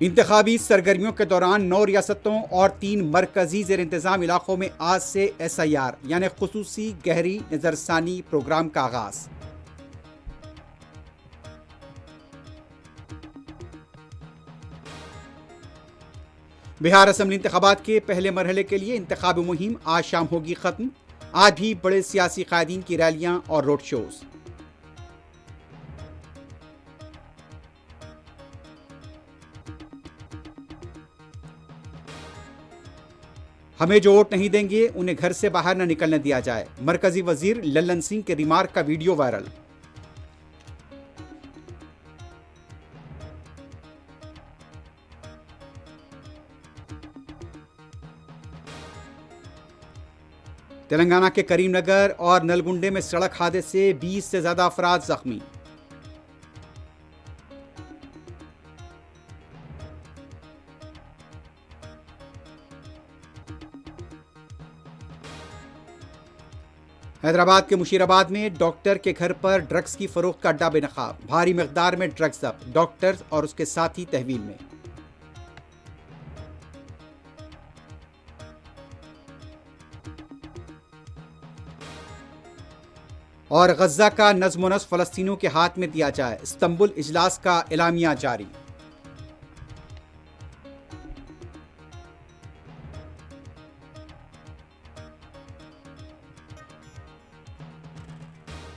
इंतखाबी सरगर्मियों के दौरान 9 रियासतों और 3 मरकजी ज़ेर इंतज़ाम इलाकों में आज से SIR यानी खुसूसी गहरी नज़रसानी प्रोग्राम का आगाज़। बिहार असम्बली इंतखाबात के पहले मरहले के लिए इंतखाबी मुहिम आज शाम होगी ख़त्म। आज भी बड़े सियासी कायदीन की रैलियां और रोड शोज़। हमें जो वोट नहीं देंगे उन्हें घर से बाहर न निकलने दिया जाए, मरकजी वजीर लल्लन सिंह के रिमार्क का वीडियो वायरल। तेलंगाना के करीमनगर और नलगुंडे में सड़क हादसे से 20 से ज्यादा अफराद जख्मी। हैदराबाद के मुशीराबाद में डॉक्टर के घर पर ड्रग्स की फरोख्त का अड्डा बेनकाब, भारी मकदार में ड्रग्स जब्त, डॉक्टर और उसके साथी तहवील में। और गजा का नज़्म व नस्क़ फ़लस्तीनियों के हाथ में दिया जाए, इस्तंबुल इजलास का एलामिया जारी।